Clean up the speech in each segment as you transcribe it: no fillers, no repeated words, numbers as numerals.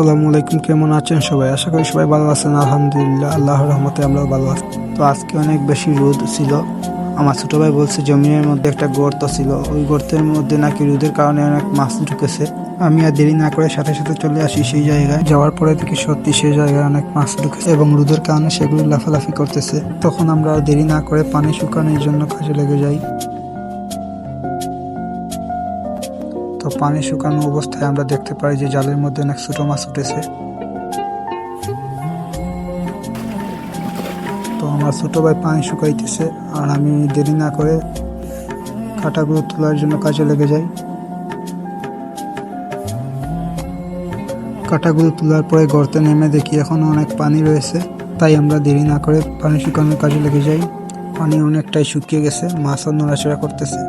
আসসালামু আলাইকুম, কেমন আছেন সবাই? আশা করি সবাই ভালো আছেন। আলহামদুলিল্লাহ, আল্লাহর রহমতে আমরাও ভালো আছি। তো আজকে অনেক বেশি রোদ ছিল। আমার ছোট ভাই বলছে জমিনের মধ্যে একটা গর্ত ছিল, ওই গর্তের মধ্যে নাকি রোদের কারণে অনেক মাছ ঢুকেছে। আমি আর দেরি না করে সাথে সাথে চলে আসি সেই জায়গায়। যাওয়ার পরে দেখি সত্যি সেই জায়গায় অনেক মাছ ঢুকেছে এবং রোদের কারণে সেগুলো লাফালাফি করতেছে। তখন আমরা আর দেরি না করে পানি শুকানোর জন্য কাজে লেগে যাই। তো পানি শুকানো অবস্থায় আমরা দেখতে পাই যে জালের মধ্যে অনেক ছোট মাছ উঠেছে। তো আমার ছোট ভাই পানি শুকাইতেছে আর আমি দেরি না করে কাঁটাগুলো তোলার জন্য কাজে লেগে যাই। কাঁটাগুলো তোলার পরে গর্তে নেমে দেখি এখনো অনেক পানি রয়েছে, তাই আমরা দেরি না করে পানি শুকানোর কাজে লেগে যাই। পানি অনেকটাই শুকিয়ে গেছে, মাছও নড়াচড়া করতেছে।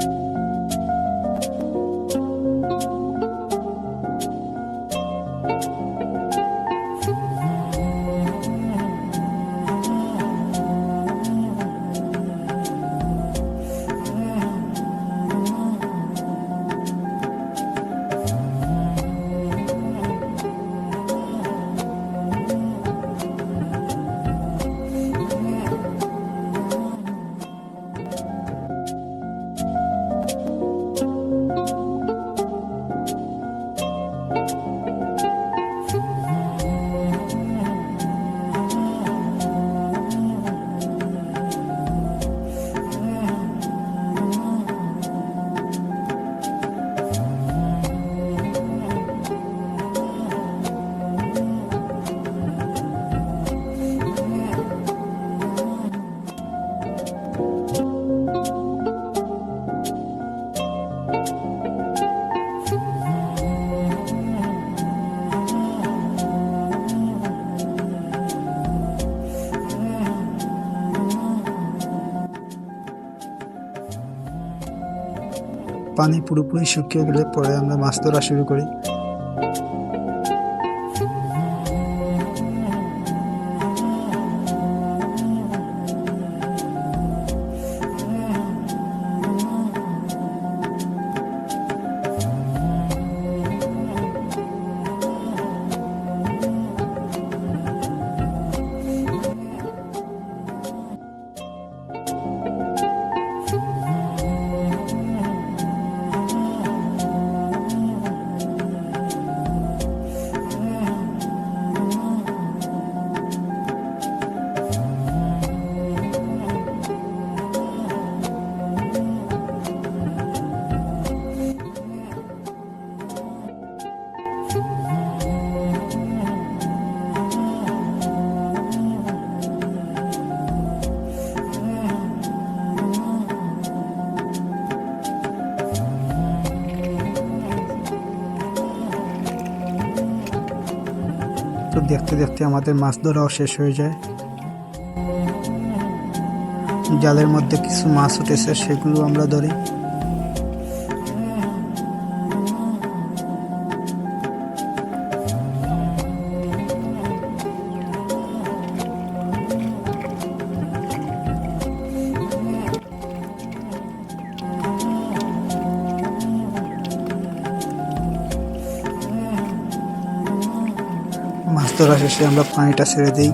পানি পুরোপুরি শুকিয়ে গেলে পরে আমরা মাছ ধরা শুরু করি। তো দেখতে দেখতে আমাদের মাছ ধরাও শেষ হয়ে যায়। জালের মধ্যে কিছু মাছ উঠেছে, সেগুলো আমরা ধরি। মাছ ধরা শেষে আমরা পানিটা ছেড়ে দিই।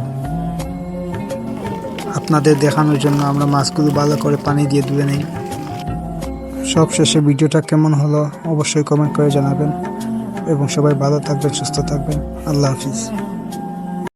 আপনাদের দেখানোর জন্য আমরা মাছগুলো ভালো করে পানি দিয়ে ধুয়ে নিই। সব শেষে ভিডিওটা কেমন হলো অবশ্যই কমেন্ট করে জানাবেন এবং সবাই ভালো থাকবেন, সুস্থ থাকবেন। আল্লাহ হাফিজ।